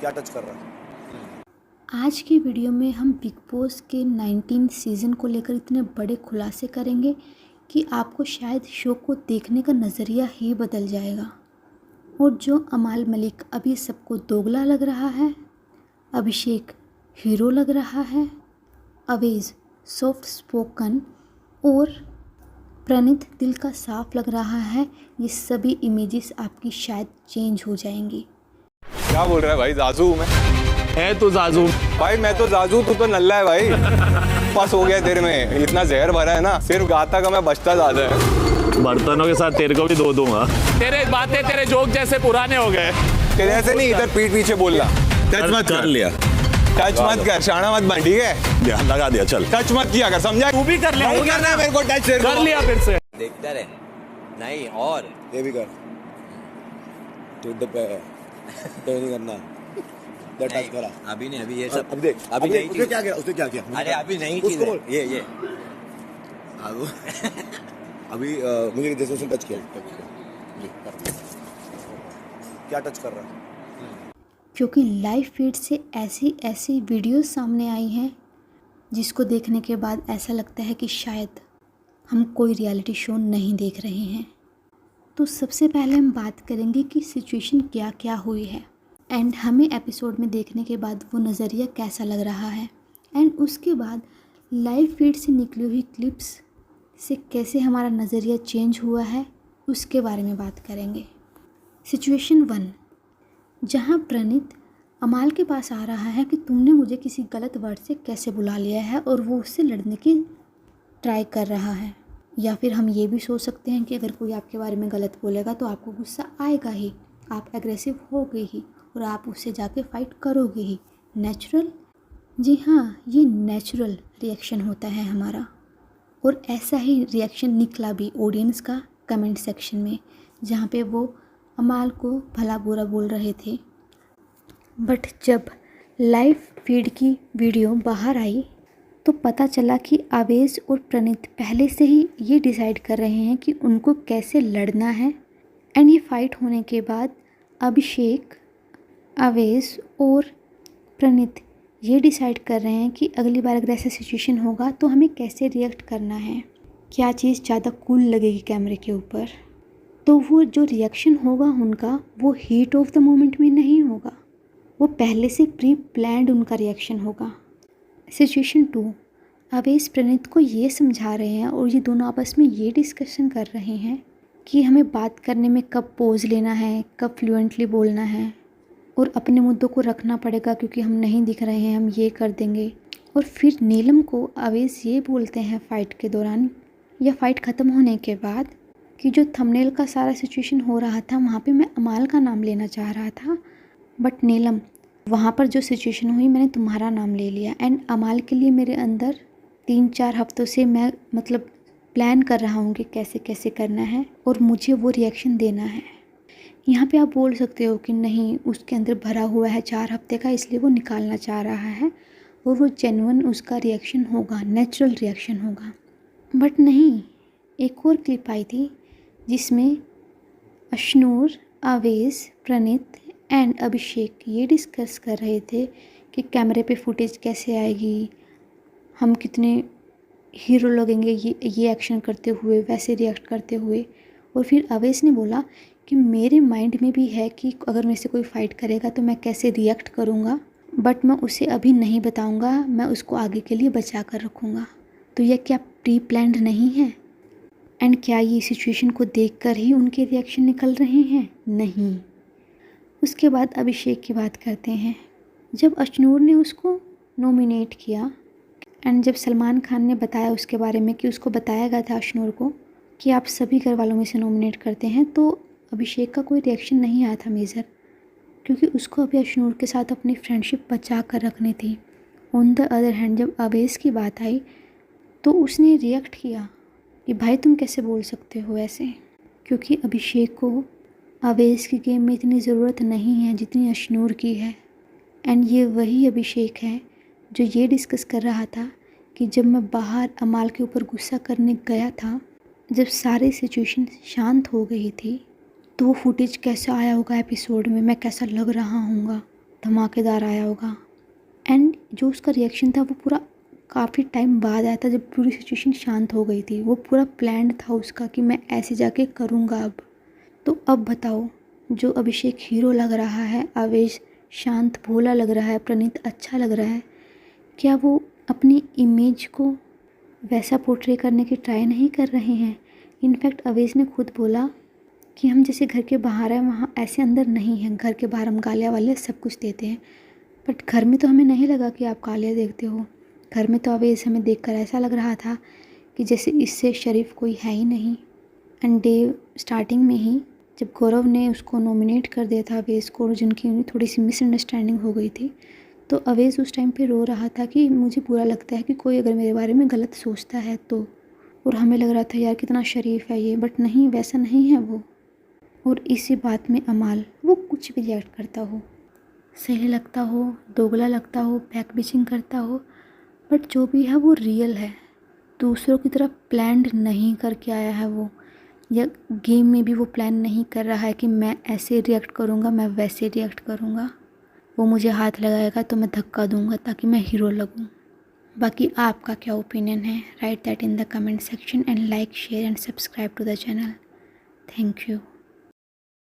क्या टच कर रहा है? आज की वीडियो में हम बिग बॉस के 19 सीज़न को लेकर इतने बड़े खुलासे करेंगे कि आपको शायद शो को देखने का नज़रिया ही बदल जाएगा। और जो अमाल मलिक अभी सबको दोगला लग रहा है, अभिषेक हीरो लग रहा है, अवेज सॉफ्ट स्पोकन और प्रणीत दिल का साफ लग रहा है, ये सभी इमेजेस आपकी शायद चेंज हो जाएंगी। क्या बोल रहा है भाई? जाजू हूँ मैं? है तो जाजू भाई मैं तो जाजू, तू तो नल्ला है भाई। पास हो गया तेरे में, इतना जहर भरा है ना, सिर्फ गाता का मैं बचता ज्यादा है। बर्तनों के साथ तेरे को भी धो दूंगा। तेरे बातें तेरे जोक जैसे पुराने हो गए। तेरे ऐसे नहीं, इधर पीठ पीछे बोलना। टच मत कर लिया, टच मत कर, शाना मत बन, ठीक है? लगा दिया, चल टच मत किया कर, समझा? तू भी कर ले, नहीं करना है मेरे को टच। कर लिया फिर से। देखता रहे नहीं और ये भी कर, नहीं करना, टच करा। अभी नहीं, अभी ये सब अब देख, अभी नहीं उसने क्या किया, उसने क्या किया? अरे अभी नहीं उसको चीज है बोल। ये अभी मुझे जैसे उसने टच किया। क्या टच कर रहा है? क्योंकि लाइव फीड से ऐसी ऐसी वीडियोस सामने आई हैं जिसको देखने के बाद ऐसा लगता है कि शायद हम कोई रियलिटी शो नहीं देख रहे हैं। तो सबसे पहले हम बात करेंगे कि सिचुएशन क्या क्या हुई है एंड हमें एपिसोड में देखने के बाद वो नज़रिया कैसा लग रहा है, एंड उसके बाद लाइव फीड से निकली हुई क्लिप्स से कैसे हमारा नज़रिया चेंज हुआ है उसके बारे में बात करेंगे। सिचुएशन 1, जहां प्रणीत अमाल के पास आ रहा है कि तुमने मुझे किसी गलत वर्ड से कैसे बुला लिया है, और वो उससे लड़ने की ट्राई कर रहा है। या फिर हम ये भी सोच सकते हैं कि अगर कोई आपके बारे में गलत बोलेगा तो आपको गुस्सा आएगा ही, आप एग्रेसिव होगे ही और आप उससे जाके फाइट करोगे ही। नेचुरल, जी हाँ, ये नेचुरल रिएक्शन होता है हमारा। और ऐसा ही रिएक्शन निकला भी ऑडियंस का कमेंट सेक्शन में, जहाँ पे वो अमाल को भला बुरा बोल रहे थे। बट जब लाइव फीड की वीडियो बाहर आई तो पता चला कि अवेज और प्रणीत पहले से ही ये डिसाइड कर रहे हैं कि उनको कैसे लड़ना है। एंड ये फाइट होने के बाद अभिषेक, अवेज और प्रणीत ये डिसाइड कर रहे हैं कि अगली बार अगर ऐसा सिचुएशन होगा तो हमें कैसे रिएक्ट करना है, क्या चीज़ ज़्यादा कूल लगेगी कैमरे के ऊपर। तो वो जो रिएक्शन होगा उनका, वो हीट ऑफ द मोमेंट में नहीं होगा, वो पहले से प्री प्लान्ड उनका रिएक्शन होगा। सिचुएशन 2, अवेश प्रणीत को ये समझा रहे हैं और ये दोनों आपस में ये डिस्कशन कर रहे हैं कि हमें बात करने में कब पोज लेना है, कब फ्लुएंटली बोलना है, और अपने मुद्दों को रखना पड़ेगा क्योंकि हम नहीं दिख रहे हैं, हम ये कर देंगे। और फिर नीलम को अवेश ये बोलते हैं फ़ाइट के दौरान या फ़ाइट ख़त्म होने के बाद कि जो थंबनेल का सारा सिचुएशन हो रहा था वहाँ पे मैं अमाल का नाम लेना चाह रहा था, बट नीलम वहाँ पर जो सिचुएशन हुई मैंने तुम्हारा नाम ले लिया। एंड अमाल के लिए मेरे अंदर 3-4 हफ्तों से मैं प्लान कर रहा हूँ कि कैसे कैसे करना है और मुझे वो रिएक्शन देना है। यहाँ पे आप बोल सकते हो कि नहीं, उसके अंदर भरा हुआ है 4 हफ्ते का, इसलिए वो निकालना चाह रहा है और वो जेन्युइन उसका रिएक्शन होगा, नेचुरल रिएक्शन होगा। बट नहीं, एक और क्लिप आई थी जिसमें अशनूर, अवेश, प्रणीत एंड अभिषेक ये डिस्कस कर रहे थे कि कैमरे पे फुटेज कैसे आएगी, हम कितने हीरो लगेंगे ये एक्शन करते हुए, वैसे रिएक्ट करते हुए। और फिर अवेश ने बोला कि मेरे माइंड में भी है कि अगर मेरे से कोई फ़ाइट करेगा तो मैं कैसे रिएक्ट करूँगा, बट मैं उसे अभी नहीं बताऊँगा, मैं उसको आगे के लिए बचा कर रखूँगा। तो यह क्या प्री प्लान्ड नहीं है? एंड क्या ये सिचुएशन को देखकर ही उनके रिएक्शन निकल रहे हैं? नहीं। उसके बाद अभिषेक की बात करते हैं। जब अशनूर ने उसको नॉमिनेट किया एंड जब सलमान खान ने बताया उसके बारे में कि उसको बताया गया था अशनूर को कि आप सभी घर वालों में से नॉमिनेट करते हैं, तो अभिषेक का कोई रिएक्शन नहीं आया था मेजर, क्योंकि उसको अभी अशनूर के साथ अपनी फ्रेंडशिप बचा कर रखनी थी। ऑन द अदर हैंड जब अवेश की बात आई तो उसने रिएक्ट किया कि भाई तुम कैसे बोल सकते हो ऐसे, क्योंकि अभिषेक को अवेश की गेम में इतनी ज़रूरत नहीं है जितनी अशनूर की है। एंड ये वही अभिषेक है जो ये डिस्कस कर रहा था कि जब मैं बाहर अमाल के ऊपर गुस्सा करने गया था, जब सारी सिचुएशन शांत हो गई थी, तो वो फुटेज कैसा आया होगा एपिसोड में, मैं कैसा लग रहा हूँगा, धमाकेदार आया होगा। एंड जो उसका रिएक्शन था वो पूरा काफ़ी टाइम बाद आया था, जब पूरी सिचुएशन शांत हो गई थी। वो पूरा प्लान्ड था उसका कि मैं ऐसे जाके करूँगा अब। तो अब बताओ, जो अभिषेक हीरो लग रहा है, आवेश शांत भोला लग रहा है, प्रणीत अच्छा लग रहा है, क्या वो अपनी इमेज को वैसा पोर्ट्रे करने की ट्राई नहीं कर रहे हैं? इनफैक्ट अवेश ने खुद बोला कि हम जैसे घर के बाहर हैं वहाँ ऐसे अंदर नहीं हैं। घर के बाहर हम गालियाँ वाले सब कुछ देते हैं, बट घर में तो हमें नहीं लगा कि आप गालियाँ देखते हो। घर में तो अवेश हमें देखकर ऐसा लग रहा था कि जैसे इससे शरीफ कोई है ही नहीं। एंड डे स्टार्टिंग में ही जब गौरव ने उसको नॉमिनेट कर दिया था अवेश को, और जिनकी थोड़ी सी मिसअंडरस्टैंडिंग हो गई थी, तो अवेश उस टाइम पे रो रहा था कि मुझे बुरा लगता है कि कोई अगर मेरे बारे में गलत सोचता है तो। और हमें लग रहा था यार कितना शरीफ है ये, बट नहीं, वैसा नहीं है वो। और इसी बात में अमाल, वो कुछ भी रिएक्ट करता हो, सही लगता हो, दोगला लगता हो, बैक बिचिंग करता हो, बट जो भी है वो रियल है। दूसरों की तरह प्लान्ड नहीं करके आया है वो, या गेम में भी वो प्लान नहीं कर रहा है कि मैं ऐसे रिएक्ट करूँगा, मैं वैसे रिएक्ट करूँगा। वो मुझे हाथ लगाएगा तो मैं धक्का दूँगा ताकि मैं हीरो लगूँ। बाकी आपका क्या ओपिनियन है? Write that in the comment section and like, share and subscribe to the channel. Thank you.